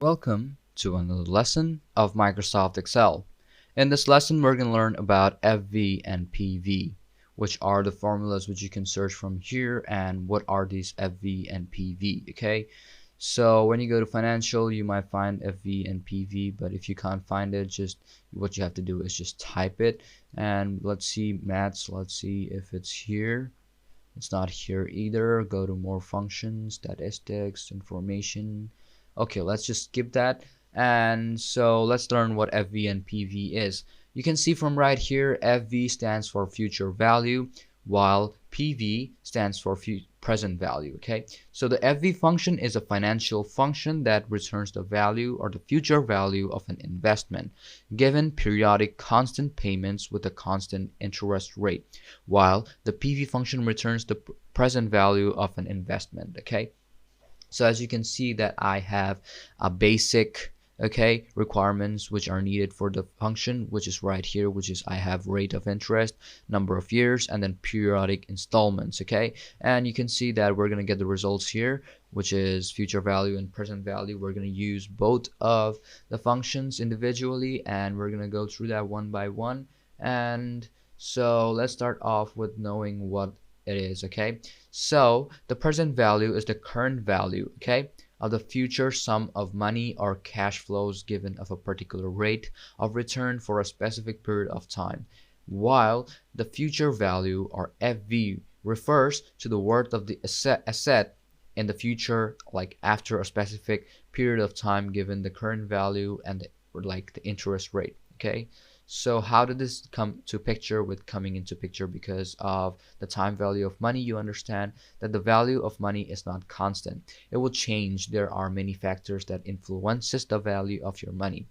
Welcome to another lesson of Microsoft Excel. In this lesson, we're going to learn about FV and PV, which are the formulas which you can search from here, and what are these FV and PV, okay? So when you go to financial, you might find FV and PV, but if you can't find it, just what you have to do is just type it. And let's see maths, let's see if it's here. It's not here either. Go to more functions, statistics, information. Okay, let's just skip that. And so let's learn what FV and PV is. You can see from right here, FV stands for future value, while PV stands for present value. Okay, so the FV function is a financial function that returns the value or the future value of an investment given periodic constant payments with a constant interest rate, while the PV function returns the present value of an investment. Okay, so as you can see that I have a basic requirements which are needed for the function, which is right here, which is I have rate of interest, number of years, and then periodic installments. Okay, and you can see that we're going to get the results here, which is future value and present value. We're going to use both of the functions individually, and we're going to go through that one by one. And so let's start off with knowing what it is. Okay, so the present value is the current value, okay, of the future sum of money or cash flows given of a particular rate of return for a specific period of time, while the future value, or FV, refers to the worth of the asset in the future, like after a specific period of time given the current value and the interest rate. Okay, so how did this come to picture with coming into picture? Because of the time value of money, you understand that the value of money is not constant. It will change. There are many factors that influences the value of your money.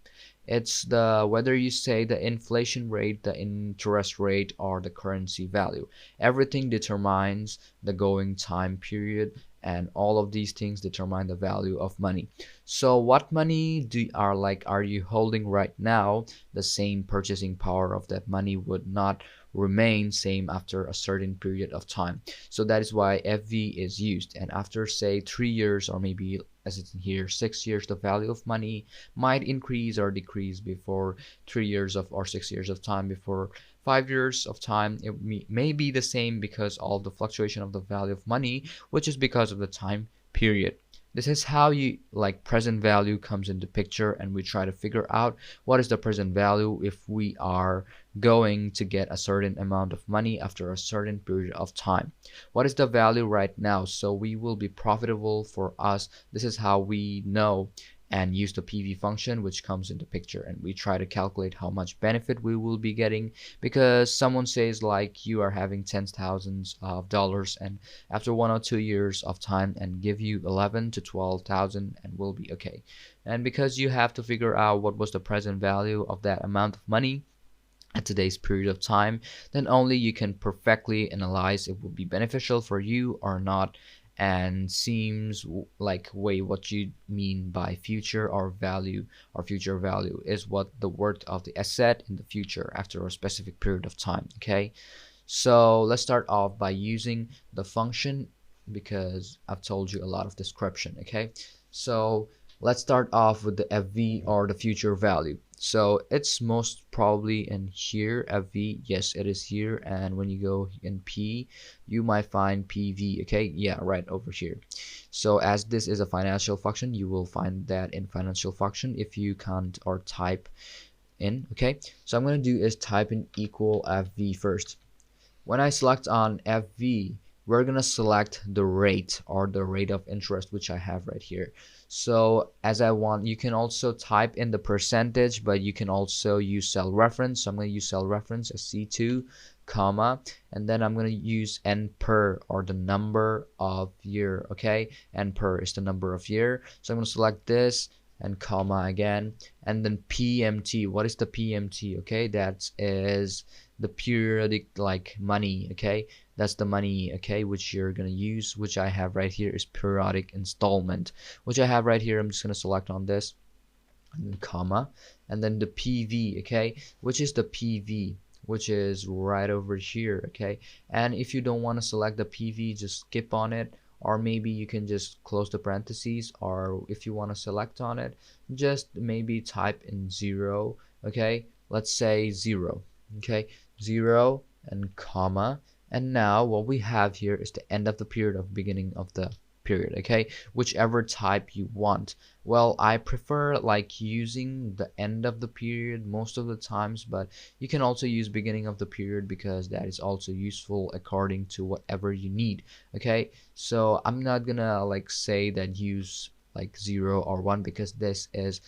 It's the whether you say the inflation rate, the interest rate, or the currency value. Everything determines the going time period, and all of these things determine the value of money. So what money are you holding right now? The same purchasing power of that money would not remain same after a certain period of time. So that is why FV is used. And after say 3 years, or maybe as it's in here 6 years, the value of money might increase or decrease. Before 3 years of or 6 years of time, before 5 years of time, it may be the same because of the fluctuation of the value of money, which is because of the time period. This is how present value comes into picture, and we try to figure out what is the present value if we are going to get a certain amount of money after a certain period of time. What is the value right now? So we will be profitable for us. This is how we know and use the PV function, which comes into picture, and we try to calculate how much benefit we will be getting, because someone says like you are having tens thousands of dollars, and after 1 or 2 years of time and give you 11 to 12,000 and will be okay. And because you have to figure out what was the present value of that amount of money at today's period of time, then only you can perfectly analyze if it would be beneficial for you or not. And seems like way what you mean by future or value, or future value is what the worth of the asset in the future after a specific period of time. Okay, so let's start off by using the function, because I've told you a lot of description. Okay, so let's start off with the FV, or the future value. So it's most probably in here, FV. Yes, it is here. And when you go in P, you might find PV. Okay, yeah, right over here. So as this is a financial function, you will find that in financial function if you can't or type in. Okay, so I'm going to do is type in equal FV first. When I select on FV, we're gonna select the rate, or the rate of interest, which I have right here. So as I want, you can also type in the percentage, but you can also use cell reference. So I'm going to use cell reference as C2, comma, and then I'm going to use N per, or the number of year. Okay, N per is the number of year. So I'm going to select this and comma again, and then PMT. What is the PMT? Okay, that is the periodic money. Okay, that's the money, okay, which you're gonna use, which I have right here is periodic installment, which I have right here. I'm just gonna select on this, and then comma, and then the PV, okay, which is the PV, which is right over here. Okay, and if you don't want to select the PV, just skip on it, or maybe you can just close the parentheses, or if you want to select on it, just maybe type in 0. Okay, let's say 0. Okay, 0 and comma, and now what we have here is the end of the period of beginning of the period. Okay, whichever type you want. Well, I prefer like using the end of the period most of the times, but you can also use beginning of the period because that is also useful according to whatever you need. Okay, so I'm not gonna like say that use like 0 or 1 because this is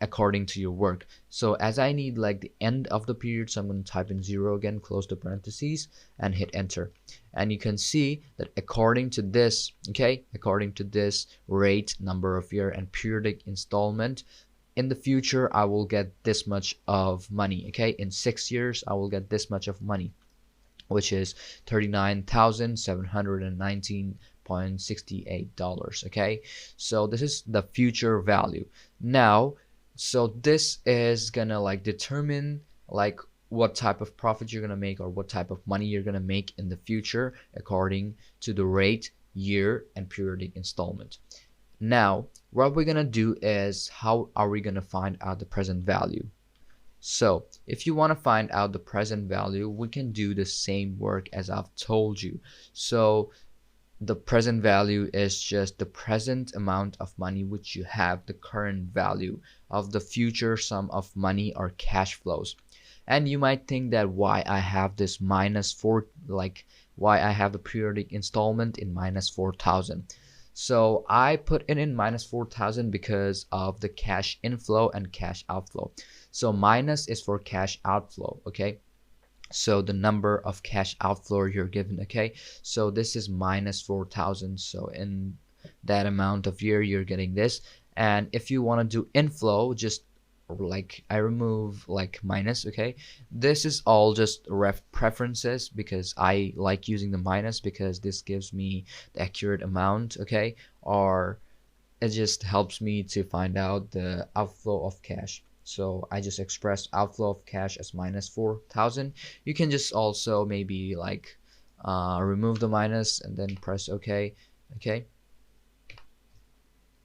according to your work. So as I need like the end of the period, so I'm going to type in 0 again, close the parentheses, and hit enter. And you can see that according to this, okay, according to this rate, number of year, and periodic installment, in the future I will get this much of money. Okay, in 6 years I will get this much of money, which is $39,719.68. Okay, so this is the future value. Now, so this is gonna like determine like what type of profit you're gonna make or what type of money you're gonna make in the future according to the rate, year, and periodic installment. Now, what we're gonna do is how are we gonna find out the present value? So if you want to find out the present value, we can do the same work as I've told you. So the present value is just the present amount of money which you have, the current value of the future sum of money or cash flows. And you might think that why I have this -4, like why I have the periodic installment in -4,000. So I put it in -4,000 because of the cash inflow and cash outflow. So minus is for cash outflow, okay? So the number of cash outflow you're given, okay? So this is -4,000. So in that amount of year, you're getting this. And if you want to do inflow, just like I remove like minus, okay? This is all just ref preferences because I like using the minus because this gives me the accurate amount, okay? Or it just helps me to find out the outflow of cash. So I just express outflow of cash as -4,000. You can just also maybe like remove the minus and then press OK. Okay.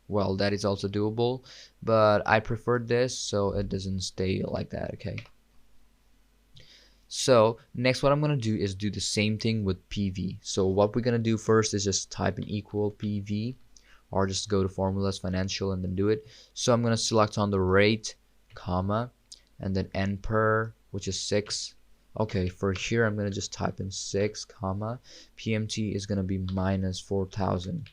Well, that is also doable, but I prefer this so it doesn't stay like that. Okay. So next what I'm going to do is do the same thing with PV. So what we're going to do first is just type in equal PV, or just go to formulas, financial, and then do it. So I'm going to select on the rate, comma, and then n per, which is 6. Okay, for here I'm going to just type in 6, comma, PMT is going to be -4,000.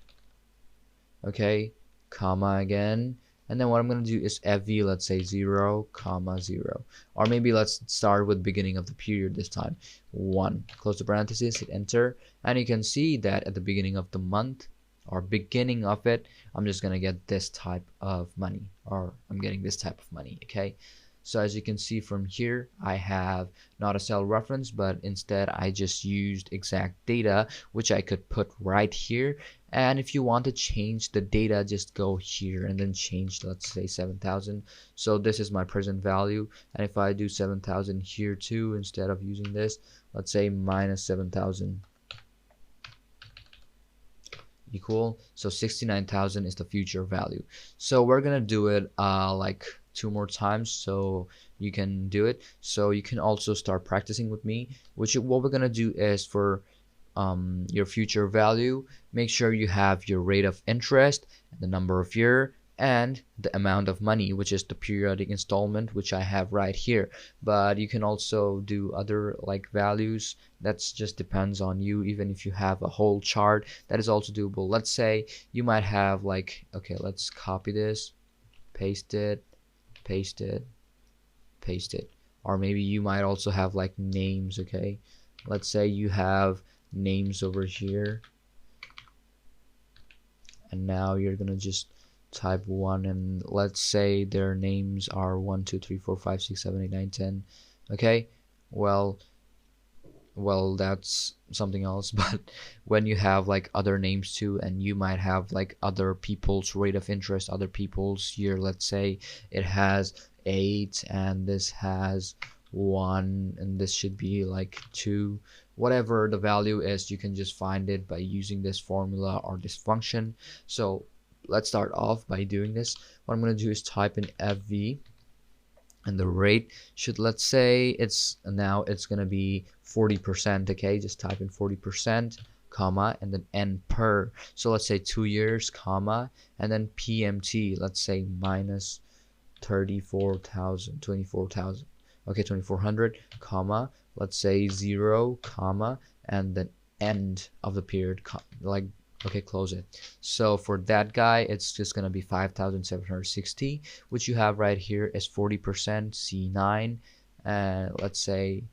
Okay, comma again, and then what I'm going to do is FV, let's say 0, comma 0, or maybe let's start with beginning of the period this time, 1. Close the parentheses, hit enter, and you can see that at the beginning of the month or beginning of it, I'm just gonna get this type of money, or I'm getting this type of money. Okay, so as you can see from here, I have not a cell reference, but instead I just used exact data which I could put right here. And if you want to change the data, just go here and then change, let's say 7,000. So this is my present value, and if I do 7,000 here too, instead of using this, let's say -7,000 equal, so 69,000 is the future value. So we're gonna do it like 2 more times so you can do it. So you can also start practicing with me, which what we're gonna do is for your future value, make sure you have your rate of interest, the number of year, and the amount of money, which is the periodic installment, which I have right here. But you can also do other like values. That's just depends on you. Even if you have a whole chart, that is also doable. Let's say you might have like, okay, let's copy this, paste it, paste it, paste it. Or maybe you might also have like names. Okay, let's say you have names over here, and now you're gonna just type 1, and let's say their names are 1 2 3 4 5 6 7 8 9 10. Okay, well that's something else. But when you have like other names too, and you might have like other people's rate of interest, other people's year, let's say it has 8 and this has 1, and this should be like 2. Whatever the value is, you can just find it by using this formula or this function. So let's start off by doing this. What I'm going to do is type in fv, and the rate should, let's say it's going to be 40%. Okay, just type in 40%, comma, and then n per. So let's say 2 years, comma, and then pmt, let's say minus 24,000. Okay, 2400, comma, let's say 0, comma, and then end of the period, like, okay, close it. So for that guy, it's just gonna be 5,760, which you have right here is 40% C9, and let's say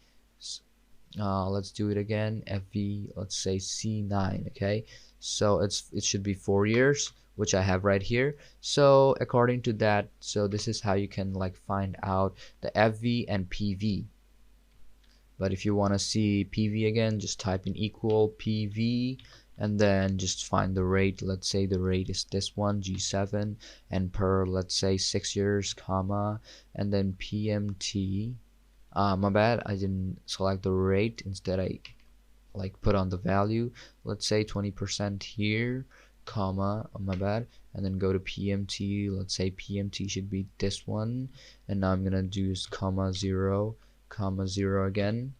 let's do it again, fv, let's say C9. Okay, so it should be 4 years, which I have right here. So according to that, so this is how you can like find out the fv and pv. But if you want to see pv again, just type in equal pv, and then just find the rate. Let's say the rate is this one, G7, and per, let's say 6 years, comma, and then pmt. My bad, I didn't select the rate, instead I like put on the value, let's say 20% here, comma, my bad, and then go to pmt. Let's say pmt should be this one, and now I'm gonna do is comma 0, comma 0 again,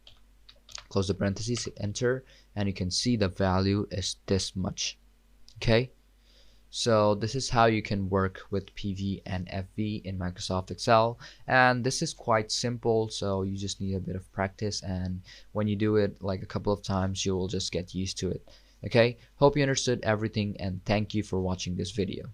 close the parentheses, enter, and you can see the value is this much. Okay, so this is how you can work with PV and FV in Microsoft Excel, and this is quite simple, so you just need a bit of practice, and when you do it like a couple of times, you will just get used to it. Okay, hope you understood everything, and thank you for watching this video.